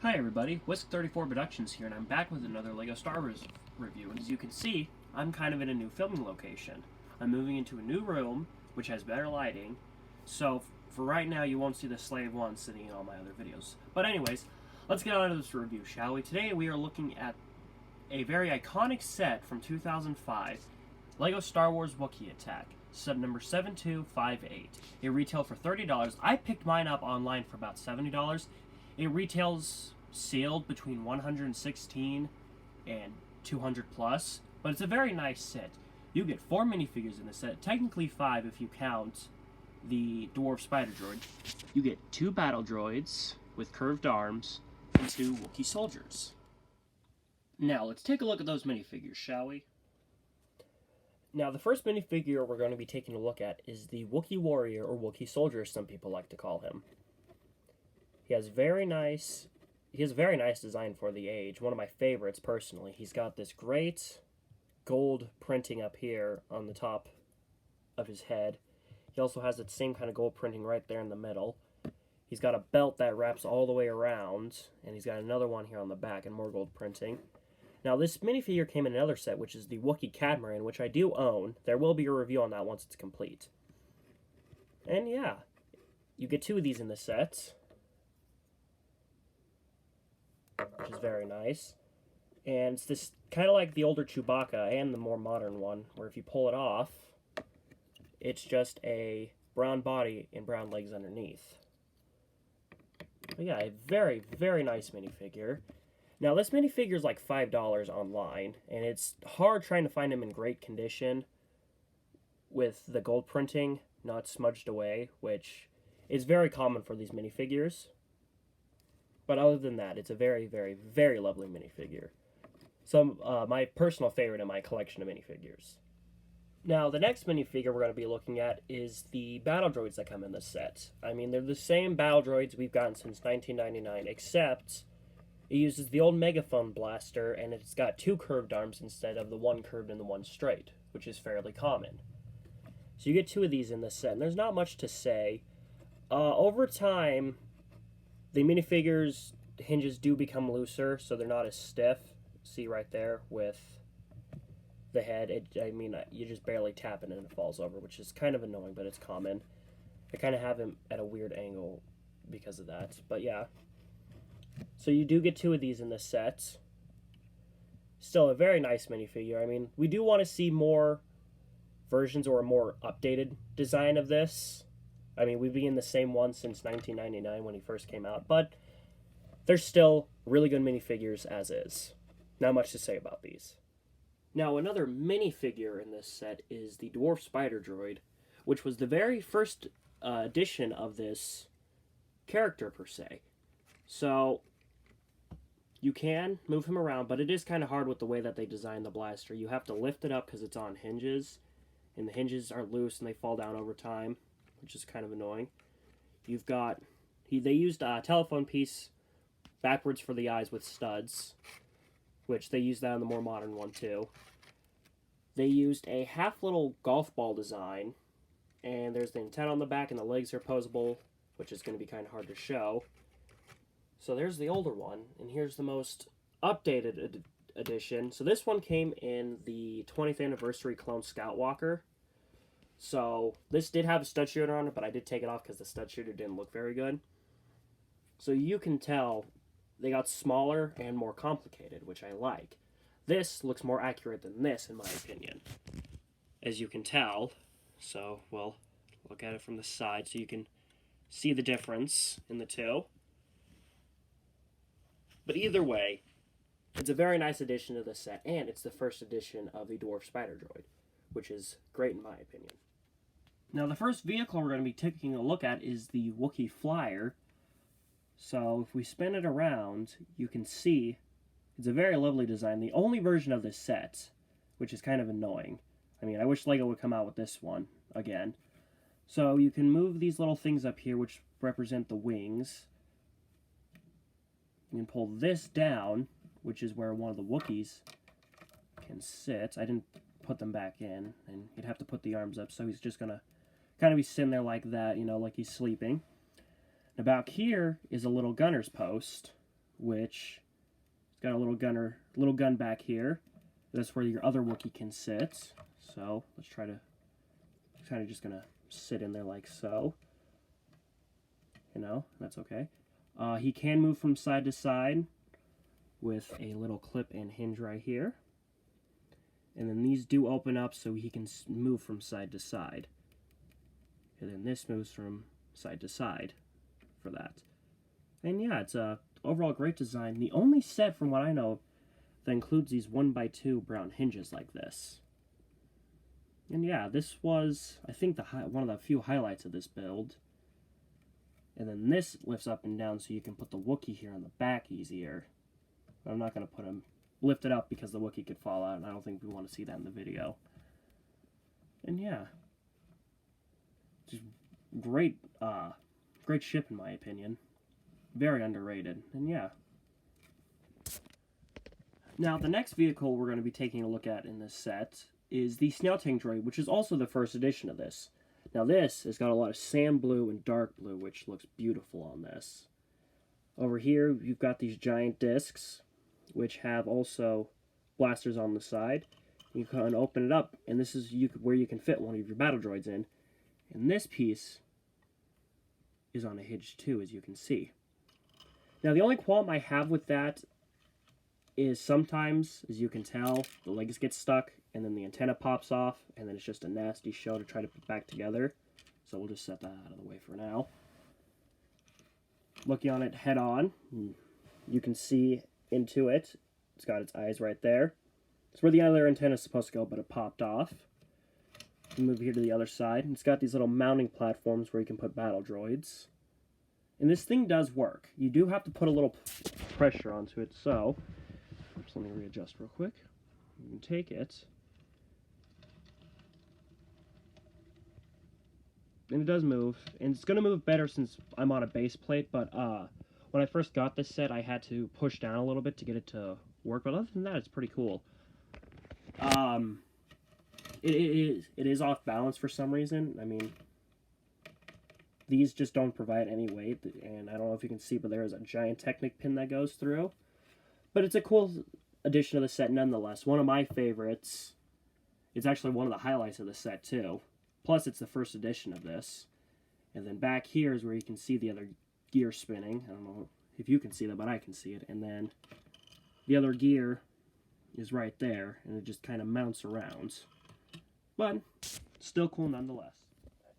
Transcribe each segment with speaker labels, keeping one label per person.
Speaker 1: Hi everybody, Whisk34 Productions here, and I'm back with another LEGO Star Wars review. And as you can see, I'm kind of in a new filming location. I'm moving into a new room, which has better lighting, so for right now you won't see the Slave 1 sitting in all my other videos. But anyways, let's get on to this review, shall we? Today we are looking at a very iconic set from 2005, LEGO Star Wars Wookiee Attack, set number 7258. It retailed for $30. I picked mine up online for about $70. It retails sealed between 116 and 200 plus, but it's a very nice set. You get 4 minifigures in the set, technically 5 if you count the Dwarf Spider Droid. You get 2 battle droids with curved arms and 2 Wookiee soldiers. Now, let's take a look at those minifigures, shall we? Now, the first minifigure we're going to be taking a look at is the Wookiee Warrior, or Wookiee Soldier as some people like to call him. He has a very nice design for the age. One of my favorites, personally. He's got this great gold printing up here on the top of his head. He also has that same kind of gold printing right there in the middle. He's got a belt that wraps all the way around, and he's got another one here on the back and more gold printing. Now, this minifigure came in another set, which is the Wookiee Catamaran, which I do own. There will be a review on that once it's complete. And yeah, you get 2 of these in the set, which is very nice. And it's this kind of like the older Chewbacca and the more modern one, where if you pull it off, it's just a brown body and brown legs underneath. But yeah, a very, very nice minifigure. Now, this minifigure is like $5 online, and it's hard trying to find him in great condition with the gold printing not smudged away, which is very common for these minifigures. But other than that, it's a very, very, very lovely minifigure. My personal favorite in my collection of minifigures. Now, the next minifigure we're going to be looking at is the battle droids that come in this set. I mean, they're the same battle droids we've gotten since 1999, except it uses the old megaphone blaster, and it's got 2 curved arms instead of the 1 curved and the 1 straight, which is fairly common. So you get 2 of these in this set, and there's not much to say. Over time, the minifigures hinges do become looser, so they're not as stiff. See right there with the head. You just barely tap it and it falls over, which is kind of annoying, but it's common. I kind of have him at a weird angle because of that. But yeah. So you do get 2 of these in this set. Still a very nice minifigure. I mean, we do want to see more versions or a more updated design of this. I mean, we've been in the same one since 1999 when he first came out, but they're still really good minifigures as is. Not much to say about these. Now, another minifigure in this set is the Dwarf Spider Droid, which was the very first edition of this character, per se. So, you can move him around, but it is kind of hard with the way that they designed the blaster. You have to lift it up because it's on hinges, and the hinges are loose and they fall down over time, which is kind of annoying. You've got, they used a telephone piece backwards for the eyes with studs, which they used that on the more modern one too. They used a half little golf ball design, and there's the antenna on the back, and the legs are posable, which is going to be kind of hard to show. So there's the older one, and here's the most updated edition. So this one came in the 20th anniversary Clone Scout Walker. So this did have a stud shooter on it, but I did take it off because the stud shooter didn't look very good. So you can tell they got smaller and more complicated, which I like. This looks more accurate than this, in my opinion, as you can tell. So we'll look at it from the side so you can see the difference in the 2. But either way, it's a very nice addition to the set, and it's the first edition of the Dwarf Spider Droid, which is great in my opinion. Now, the first vehicle we're going to be taking a look at is the Wookiee Flyer. So if we spin it around, you can see it's a very lovely design. The only version of this set, which is kind of annoying. I mean, I wish LEGO would come out with this one again. So you can move these little things up here, which represent the wings. You can pull this down, which is where one of the Wookiees can sit. I didn't put them back in, and you'd have to put the arms up, so he's just going to kind of be sitting there like that, you know, like he's sleeping. And about here is a little gunner's post, which it's got a little gun back here. That's where your other Wookiee can sit. So let's try to, kind of just gonna sit in there like so. You know, that's okay. He can move from side to side with a little clip and hinge right here. And then these do open up so he can move from side to side. And then this moves from side to side for that. And yeah, it's a overall great design. The only set, from what I know, that includes these 1x2 brown hinges like this. And yeah, this was, I think, one of the few highlights of this build. And then this lifts up and down so you can put the Wookiee here on the back easier. But I'm not going to put him, lift it up because the Wookiee could fall out, and I don't think we want to see that in the video. And yeah, just great, great ship in my opinion. Very underrated, and yeah. Now, the next vehicle we're going to be taking a look at in this set is the Snail Tank Droid, which is also the first edition of this. Now this has got a lot of sand blue and dark blue, which looks beautiful on this. Over here, you've got these giant discs, which have also blasters on the side. You can open it up, and this is where you can fit one of your battle droids in. And this piece is on a hinge too, as you can see. Now the only qualm I have with that is sometimes, as you can tell, the legs get stuck, and then the antenna pops off, and then it's just a nasty show to try to put back together. So we'll just set that out of the way for now. Looking on it head on, you can see into it. It's got its eyes right there. It's where the other antenna is supposed to go, but it popped off. Move here to the other side. It's got these little mounting platforms where you can put battle droids. And this thing does work. You do have to put a little pressure onto it, so just let me readjust real quick. You can take it, and it does move, and it's going to move better since I'm on a base plate, but when I first got this set, I had to push down a little bit to get it to work, but other than that, it's pretty cool. It is off balance for some reason. I mean, these just don't provide any weight, and I don't know if you can see, but there is a giant Technic pin that goes through. But it's a cool addition to the set nonetheless. One of my favorites. It's actually one of the highlights of the set too. Plus, it's the first edition of this. And then back here is where you can see the other gear spinning. I don't know if you can see that, but I can see it. And then the other gear is right there, and it just kind of mounts around. But still cool nonetheless.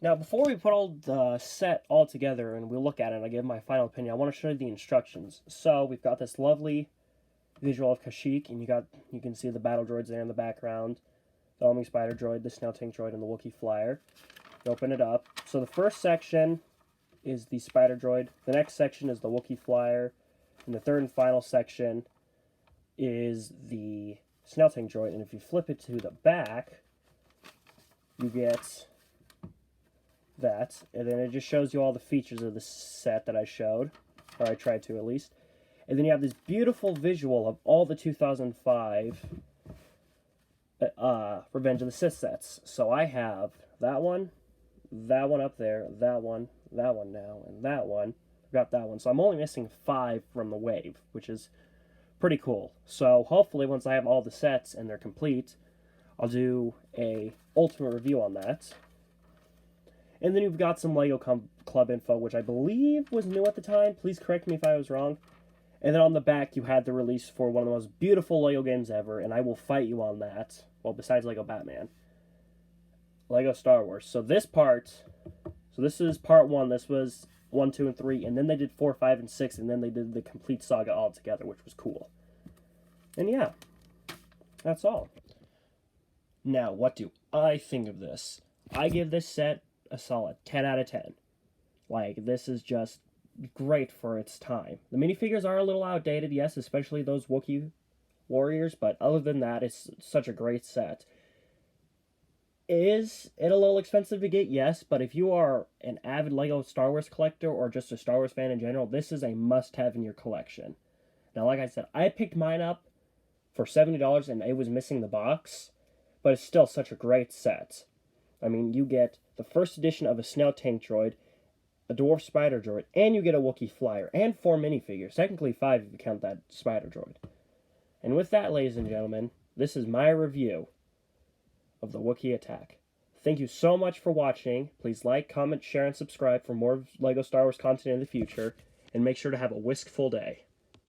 Speaker 1: Now, before we put all the set all together and we look at it and I give my final opinion, I want to show you the instructions. So we've got this lovely visual of Kashyyyk, and you can see the battle droids there in the background. The Omni Spider droid, the Snail Tank droid, and the Wookiee flyer. You open it up. So the first section is the Spider droid. The next section is the Wookiee flyer. And the third and final section is the Snail Tank droid. And if you flip it to the back, you get that. And then it just shows you all the features of the set that I showed. Or I tried to, at least. And then you have this beautiful visual of all the 2005 Revenge of the Sith sets. So I have that one up there, that one now, and that one. I've got that one. So I'm only missing 5 from the wave, which is pretty cool. So hopefully once I have all the sets and they're complete, I'll do a ultimate review on that. And then you've got some LEGO Club info, which I believe was new at the time. Please correct me if I was wrong. And then on the back, you had the release for one of the most beautiful LEGO games ever, and I will fight you on that. Well, besides LEGO Batman. LEGO Star Wars. So this is part 1. This was 1, 2, and 3, and then they did 4, 5, and 6, and then they did the complete saga all together, which was cool. And yeah, that's all. Now, what do I think of this? I give this set a solid 10 out of 10. Like, this is just great for its time. The minifigures are a little outdated, yes, especially those Wookiee warriors, but other than that, it's such a great set. Is it a little expensive to get? Yes, but if you are an avid LEGO Star Wars collector or just a Star Wars fan in general, this is a must-have in your collection. Now, like I said, I picked mine up for $70 and it was missing the box, but it's still such a great set. I mean, you get the first edition of a Snail Tank droid, a dwarf spider droid, and you get a Wookiee flyer, and 4 minifigures. Technically 5 if you count that spider droid. And with that, ladies and gentlemen, this is my review of the Wookiee attack. Thank you so much for watching. Please like, comment, share, and subscribe for more LEGO Star Wars content in the future. And make sure to have a whiskful day.